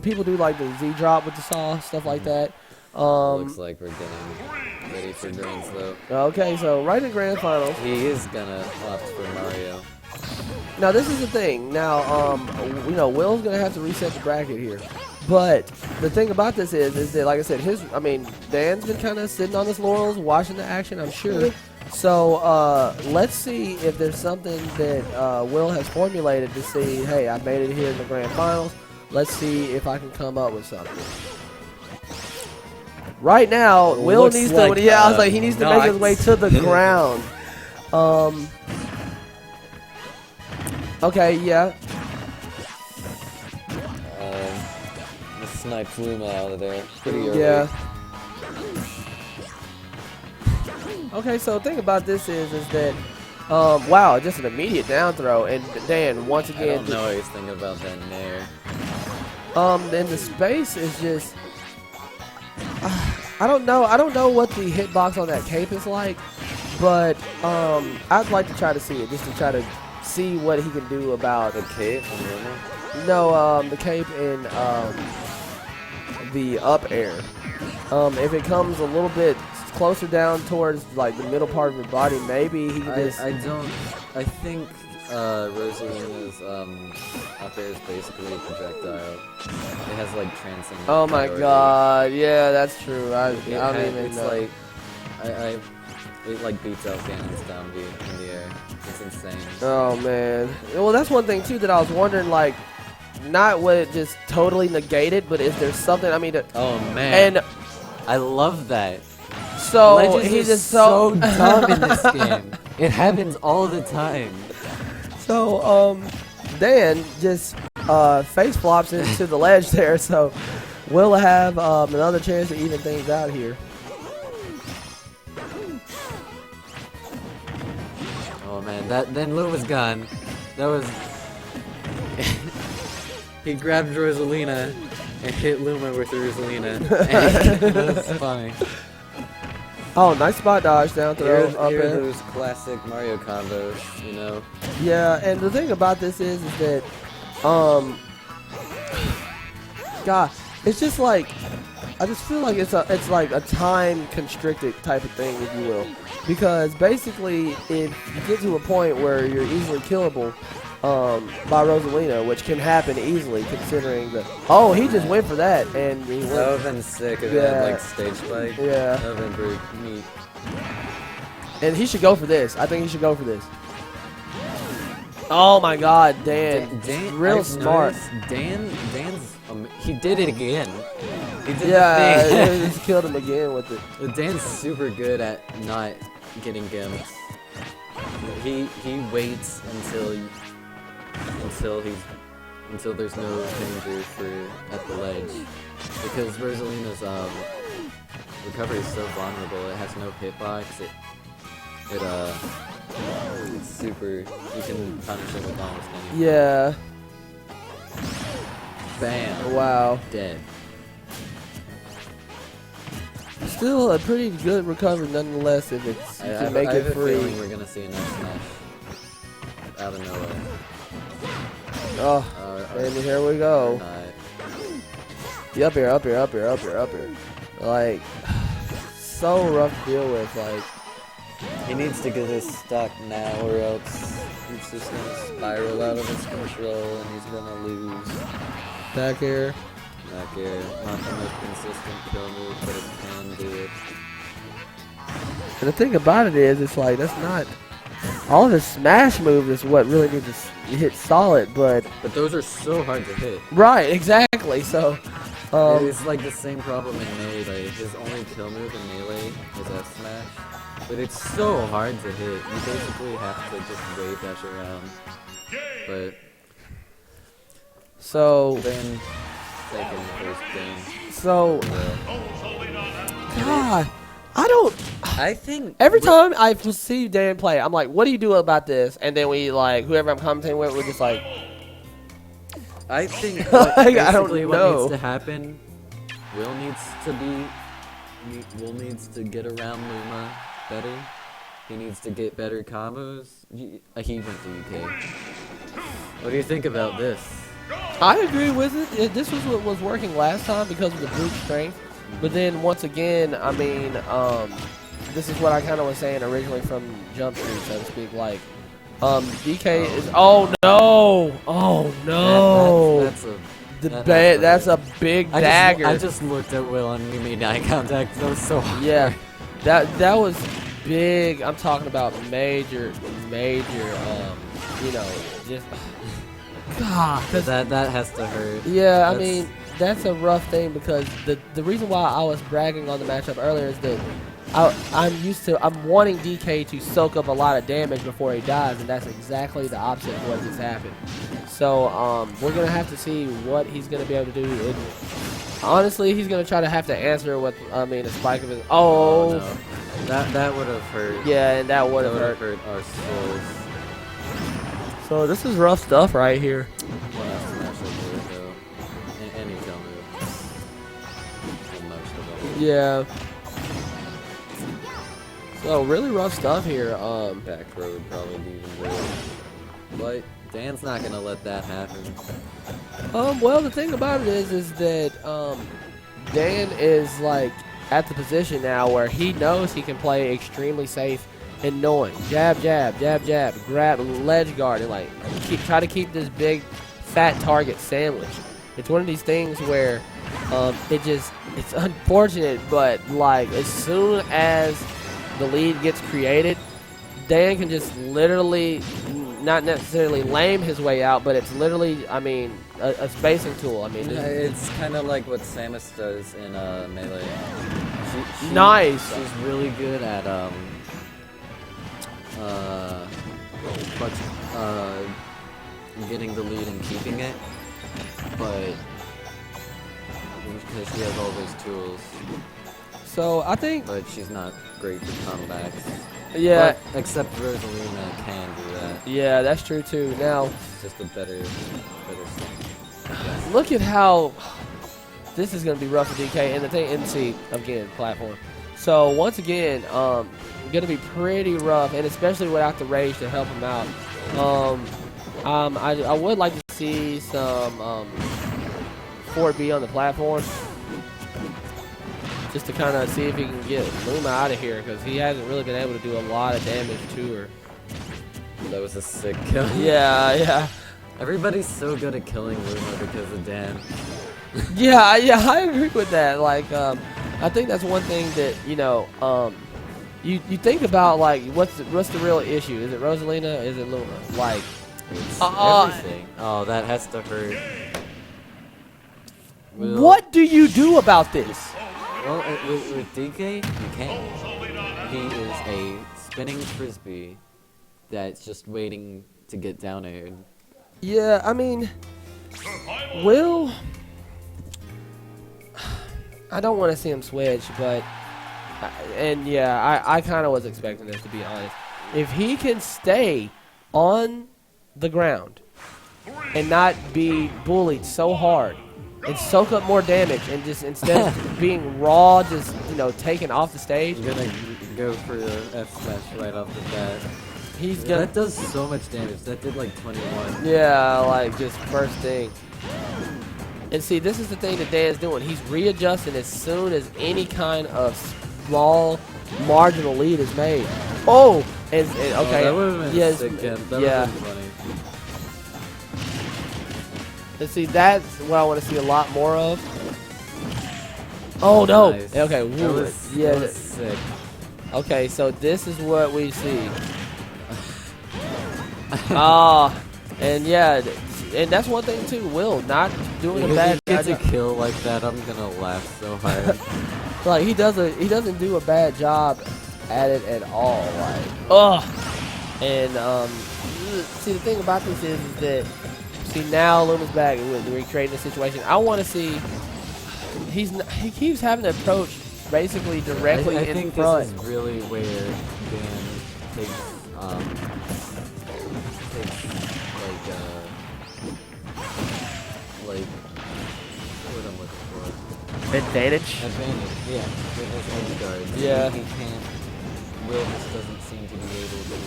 People do like the Z drop with the saw, stuff like that. Looks like we're getting ready for grands though. Okay, so right in grand finals. He is gonna opt for Mario. Now this is the thing. Now, Will's gonna have to reset the bracket here. But the thing about this is that, like I said, Dan's been kind of sitting on his laurels, watching the action, I'm sure. So let's see if there's something that Will has formulated to see, hey, I made it here in the grand finals. Let's see if I can come up with something. Right now, Will needs to. I was like, he needs to make his way to the ground. Okay, yeah. The snipe Luma out of there. Pretty early. Yeah. Okay, so the thing about this is that, wow, just an immediate down throw, and Dan once again. I don't know what he's thinking about that nair. And the space is just. I don't know what the hitbox on that cape is like, but I'd like to try to see it just to try to see what he can do about the cape. No, the cape in the up air. If it comes a little bit closer down towards like the middle part of your body, maybe he can just. I think Rosalina's up air is basically a projectile. It has like transcendent. Oh my god, yeah, that's true. I don't even it's know. Like, it like beats out cannons down in the air. It's insane. Oh man. Well, that's one thing too that I was wondering, like, not what it just totally negated, but is there something? I mean, oh man. And I love that. So Legends he's just so dumb in this game. It happens all the time. So Dan just face flops into the ledge there, so we'll have another chance to even things out here. Oh man, then Luma's gone. That was he grabbed Rosalina and hit Luma with Rosalina. That was funny. Oh, nice spot dodge down throw up here there. Those classic Mario combos, you know. Yeah, and the thing about this is that, God, it's just like, I just feel like it's like a time constricted type of thing, if you will, because basically if you get to a point where you're easily killable by Rosalina, which can happen easily considering the. Oh, he just went for that, and he went. That would have been sick if it had like stage spike. Yeah. That would have been pretty neat. And he should go for this. I think he should go for this. Oh my God, Dan! Real smart. Dan's he did it again. He did yeah, the thing. he just killed him again with it. Dan's super good at not getting gimmicks. He waits until there's no danger at the ledge, because Rosalina's recovery is so vulnerable. It has no hitbox. It's super. You can punish it with almost anything. Yeah. Bam. Wow. Dead. Still a pretty good recovery nonetheless if it's you can make it free. I have a feeling we're gonna see a nice smash out of nowhere. Oh, and here we go. The up air. Like, so rough to deal with. Like, he needs to get his stock now, or else he's just gonna spiral out of his control and he's gonna lose. Back air. Back air, not the most consistent kill move, but it can do it. And the thing about it is, it's like, that's not. All of the smash moves is what really needs to hit solid, but those are so hard to hit. Right, exactly. So it's like the same problem in melee. His only kill move in melee is F smash, but it's so hard to hit. You basically have to just wave dash around. But so then taking the first game. So God. I think every time I see Dan play, I'm like, what do you do about this? And then we, like, whoever I'm commentating with, we're just like, I think like, I don't what know. Needs to happen, Will needs to get around Luma better. He needs to get better combos. He went to UK. What do you think about this? I agree with it. This was what was working last time because of the brute strength. But then once again, I mean, this is what I kind of was saying originally from Jump Street, so to speak. Like, DK is. Oh no! Oh no! That's a big dagger. I just looked at Will and we made eye contact. That was so hard. Yeah, that was big. I'm talking about major. You know, just. God, that has to hurt. Yeah, I mean, that's a rough thing because the reason why I was bragging on the matchup earlier is that I'm wanting DK to soak up a lot of damage before he dies, and that's exactly the opposite of what just happened. So we're gonna have to see what he's gonna be able to do. And honestly, he's gonna try to have to answer with a spike of his. Oh, no. that would have hurt. Yeah, and that would have hurt our souls. So this is rough stuff right here. One last smash over it though. Any kill move. Yeah. So really rough stuff here. Back row would probably be even worse. But Dan's not gonna let that happen. Well, the thing about it is that Dan is like at the position now where he knows he can play extremely safe and knowing jab, jab, jab, jab, grab, ledge guard, and like try to keep this big fat target sandwich. It's one of these things where it's unfortunate, but like as soon as the lead gets created, Dan can just literally not necessarily lame his way out, but it's literally, I mean, a spacing tool. I mean, it's kind of like what Samus does in Melee. Nice. She's really good at getting the lead and keeping it, but because she has all those tools. So I think, but she's not great for comebacks. Yeah, but, except Rosalina can do that. Yeah, that's true too. Now, it's just a better look at how this is going to be rough for DK, and the thing, MC again, platform. So once again, going to be pretty rough, and especially without the rage to help him out. I would like to see some 4B on the platform, just to kind of see if he can get Luma out of here, because he hasn't really been able to do a lot of damage to her. That was a sick kill. Yeah. Everybody's so good at killing Luma because of Dan. yeah, I agree with that. Like, I think that's one thing that, you know, you think about, like, what's the real issue? Is it Rosalina? Is it Luma? Like, it's everything. Oh, that has to hurt. What do you do about this? Well, with DK, you can't. He is a spinning frisbee that's just waiting to get down aired. Yeah, I mean, Will, I don't want to see him switch, but, and yeah, I kind of was expecting this, to be honest. If he can stay on the ground and not be bullied so hard and soak up more damage, and just instead of being raw, just, you know, taken off the stage. You're gonna go for the F smash right off the bat. He's gonna. That does so much damage. That did like 21. Yeah, like just first thing. And see, this is the thing that Dan's doing. He's readjusting as soon as any kind of small marginal lead is made. Oh, and okay, that would have been sick. That would have been funny. And see, that's what I want to see a lot more of. Oh no! Nice. Okay, that was sick. Okay, so this is what we see. And yeah, and that's one thing too. Will not doing a bad. If he gets a kill like that, I'm gonna laugh so hard. Like he doesn't do a bad job at it at all. Like, and see, the thing about this is that. See, now Luma's back with recreating the situation. I want to see. He keeps having to approach basically directly I in think front. This is really where Dan takes like what I'm looking for. Advantage. Yeah. With his edge guard. Yeah. He can't. Will just doesn't seem to be able to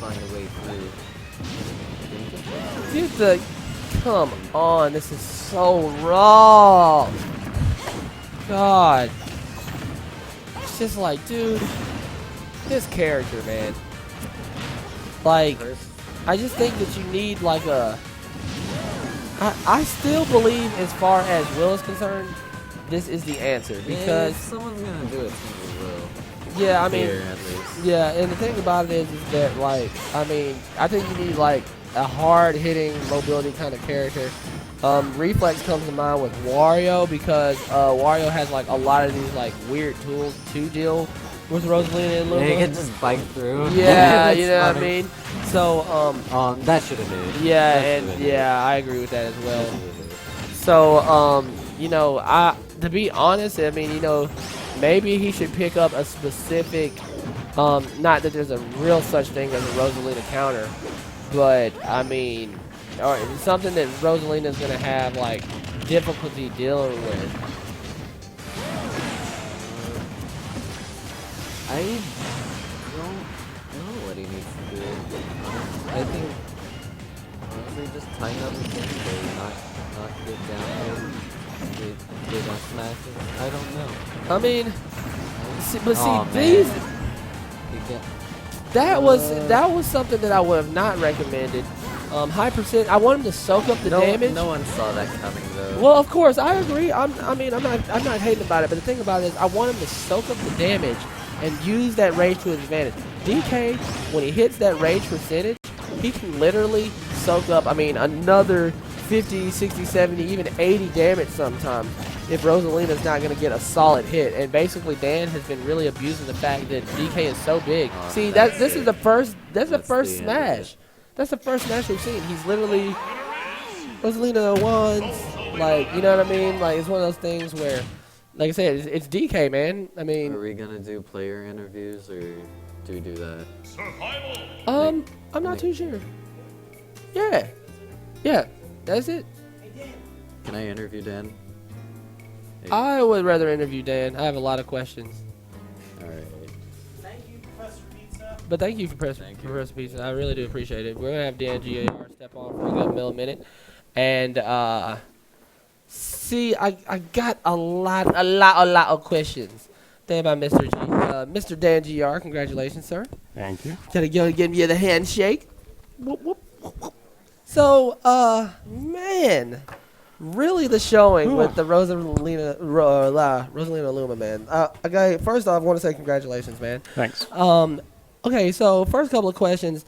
find a way through. Dude, come on. This is so wrong. God. It's just like, dude, this character, man. Like, I just think that you need like a... I still believe, as far as Will is concerned, this is the answer. Because... if someone's going to do it, it's going to be Will. Yeah, I mean... Here, at least. Yeah, and the thing about it is that, like, I mean, I think you need, like, a hard-hitting mobility kind of character. Reflex comes to mind with Wario because Wario has like a lot of these like weird tools to deal with Rosalina and Luma. Yeah, you can just bite through. Yeah, you know what I mean. So that should have been. Yeah, and yeah, I agree with that as well. So you know, to be honest, I mean, you know, maybe he should pick up a specific. Not that there's a real such thing as a Rosalina counter, but I mean. Or something that Rosalina's gonna have like difficulty dealing with. I don't know what he needs to do. I think honestly just tighten up his gameplay, not get down there, get on smashes. I don't know. I mean, but see, Oh, these man. that was something that I would have not recommended. High percent. I want him to soak up the damage. No one saw that coming though. Well, of course, I agree. I'm not hating about it. But the thing about it is, I want him to soak up the damage and use that rage to his advantage. DK, when he hits that rage percentage, he can literally soak up. I mean, another 50, 60, 70, even 80 damage sometimes if Rosalina's not going to get a solid hit. And basically, Dan has been really abusing the fact that DK is so big. See, this is the first. That's the first smash. That's the first smash we've seen. He's literally Rosalina once, like, you know what I mean? Like, it's one of those things where, like I said, it's DK, man. I mean, are we gonna do player interviews or do we do that? I'm not too sure. Yeah, that's it. Can I interview Dan? Hey. I would rather interview Dan. I have a lot of questions. All right. But thank you for Professor Pizza. I really do appreciate it. We're gonna have DanGR step on for a good minute, and see, I got a lot of questions. Thank you, Mr. G, Mr. DanGR. Congratulations, sir. Thank you. Gotta go give me the handshake. Whoop, whoop, whoop. So, man, really the showing with the Rosalina Luma, man. Okay, first off, I want to say congratulations, man. Thanks. Okay, so first couple of questions.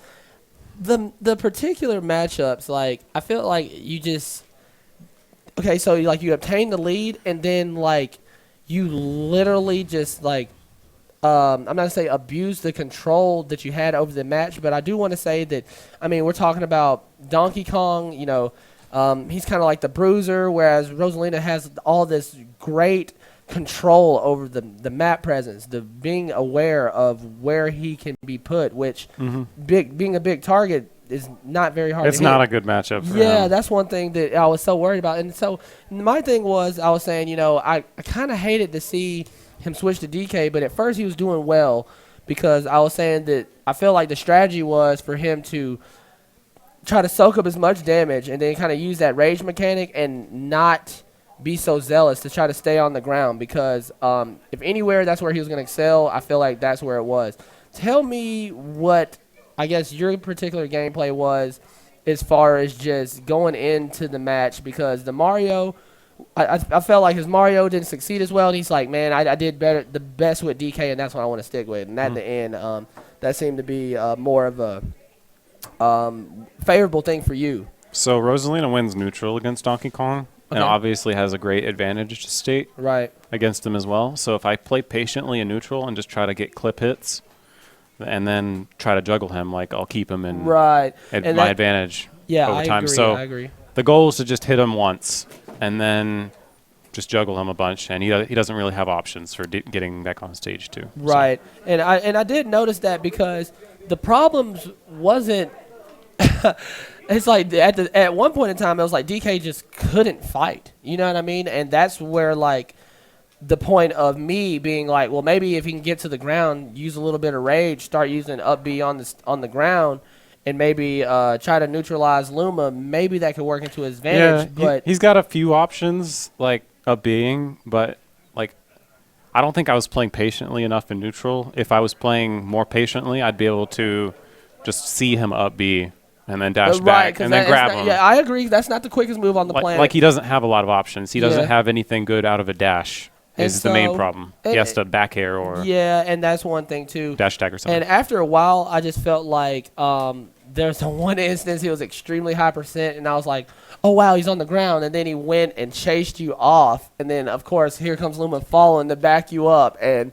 The particular matchups, like, I feel like you just... Okay, so, like, you obtain the lead, and then, like, you literally just, like... I'm not going to say abuse the control that you had over the match, but I do want to say that, I mean, we're talking about Donkey Kong, you know, he's kind of like the bruiser, whereas Rosalina has all this great control over the map presence, the being aware of where he can be put, which being a big target is not very hard. It's to not hit. a good matchup for Yeah, him. that's one thing that I was so worried about. And so my thing was, I was saying, you know, I kind of hated to see him switch to DK, but at first he was doing well because I was saying that I feel like the strategy was for him to try to soak up as much damage and then kind of use that rage mechanic and not be so zealous to try to stay on the ground because if anywhere that's where he was going to excel, I feel like that's where it was. Tell me what, I guess, your particular gameplay was as far as just going into the match because the Mario, I felt like his Mario didn't succeed as well, and he's like, man, I did the best with DK, and that's what I want to stick with. And at the end, that seemed to be more of a favorable thing for you. So Rosalina wins neutral against Donkey Kong. And obviously has a great advantage to state against him as well. So if I play patiently in neutral and just try to get clip hits and then try to juggle him, like I'll keep him in my advantage over time. So I agree. The goal is to just hit him once and then just juggle him a bunch. And he doesn't really have options for getting back on stage too. Right. So. And I did notice that because the problems wasn't it's like at one point in time, it was like DK just couldn't fight. You know what I mean? And that's where, like, the point of me being like, well, maybe if he can get to the ground, use a little bit of rage, start using up B on the ground, and maybe try to neutralize Luma, maybe that could work into his advantage. Yeah, but he's got a few options, like up being, but like I don't think I was playing patiently enough in neutral. If I was playing more patiently, I'd be able to just see him up B and then dash back and then grab him. Yeah, I agree. That's not the quickest move on the planet. Like he doesn't have a lot of options. He doesn't have anything good out of a dash. Is the main problem. He has to back air or and that's one thing too. Dash tag or something. And after a while, I just felt like there's one instance he was extremely high percent, and I was like, oh wow, he's on the ground, and then he went and chased you off, and then of course here comes Luma falling to back you up, and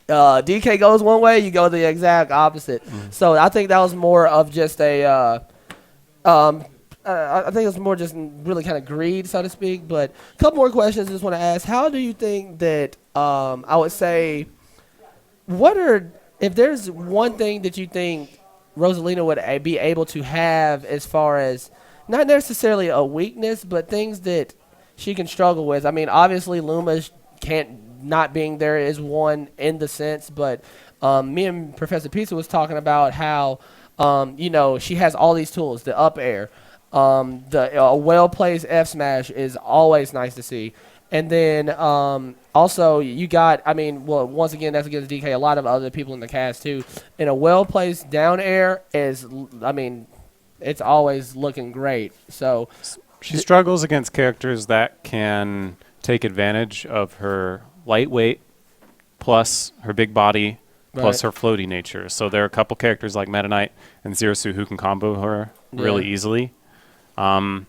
DK goes one way, you go the exact opposite. So I think that was more of just a I think it's more just really kind of greed, so to speak. But a couple more questions I just want to ask. How do you think that, I would say, if there's one thing that you think Rosalina would be able to have as far as, not necessarily a weakness, but things that she can struggle with? I mean, obviously Luma not being there is one in the sense, but me and Professor Pizza was talking about how, she has all these tools, the up air. A well-placed F smash is always nice to see. And then also you got, once again, that's against DK, a lot of other people in the cast too. And a well-placed down air is, it's always looking great. So she struggles against characters that can take advantage of her lightweight plus her big body plus her floaty nature. So there are a couple characters like Meta Knight and Zerasu who can combo her really easily. And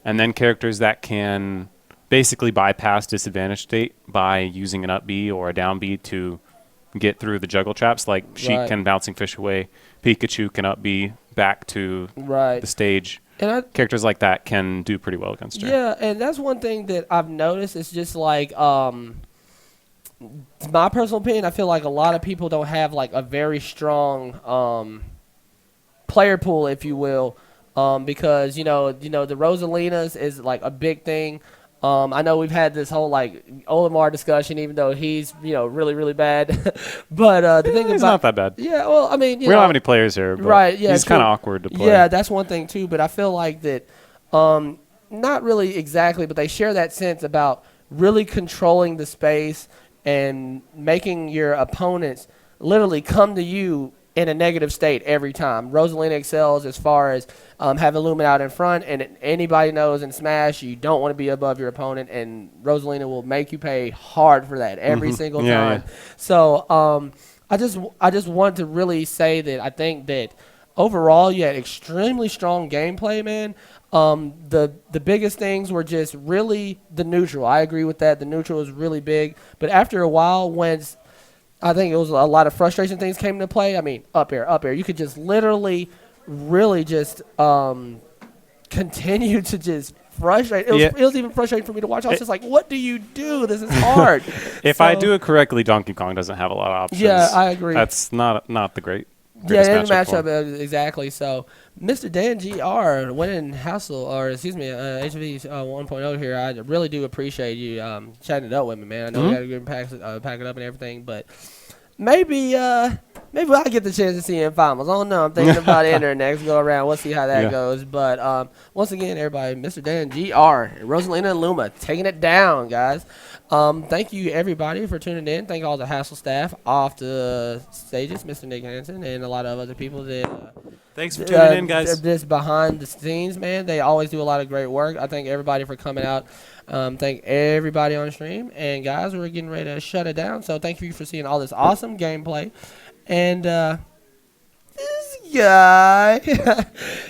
then characters that can basically bypass disadvantage state by using an up B or a down B to get through the juggle traps. Like Sheik can bouncing fish away. Pikachu can up B back to the stage. And characters like that can do pretty well against her. Yeah, and that's one thing that I've noticed. It's just like, my personal opinion, I feel like a lot of people don't have like a very strong player pool, if you will. Because the Rosalinas is like a big thing. I know we've had this whole like Olimar discussion, even though he's really really bad. But the thing he's not that bad. Yeah, well, I mean, we don't have any players here, but he's kind of awkward to play. Yeah, that's one thing too. But I feel like that, not really exactly, but they share that sense about really controlling the space and making your opponents literally come to you in a negative state every time. Rosalina excels as far as having Lumen out in front, and anybody knows in Smash you don't want to be above your opponent, and Rosalina will make you pay hard for that every single time. Yeah. So I just want to really say that I think that overall you had extremely strong gameplay, man. The biggest things were just really the neutral. I agree with that. The neutral was really big, but after a while, when I think it was a lot of frustration things came into play. I mean, up air. You could just literally, really just continue to just frustrate. It was even frustrating for me to watch. I was just like, what do you do? This is hard. If I do it correctly, Donkey Kong doesn't have a lot of options. Yeah, I agree. That's not the great. Yeah, in the matchup, exactly. So, Mr. DanGR winning HASL, HSV 1.0 here. I really do appreciate you chatting it up with me, man. I know we got to go pack it up and everything, but maybe I'll get the chance to see you in finals. I don't know. I'm thinking about entering next go around. We'll see how that goes. But once again, everybody, Mr. DanGR, Rosalina and Luma taking it down, guys. Thank you, everybody, for tuning in. Thank all the HASL staff off the stages, Mr. Nick Hansen, and a lot of other people that thanks for tuning in, guys. Just behind the scenes, man. They always do a lot of great work. I thank everybody for coming out. Thank everybody on stream. And, guys, we're getting ready to shut it down. So thank you for seeing all this awesome gameplay. And this guy.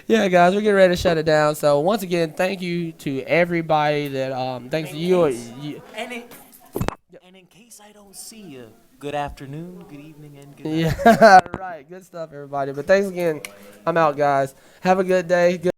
Yeah, guys, we're getting ready to shut it down. So, once again, thank you to everybody that, thanks to you. And in case I don't see you, good afternoon, good evening, and good night. Yeah, right. Good stuff, everybody. But thanks again. I'm out, guys. Have a good day. Good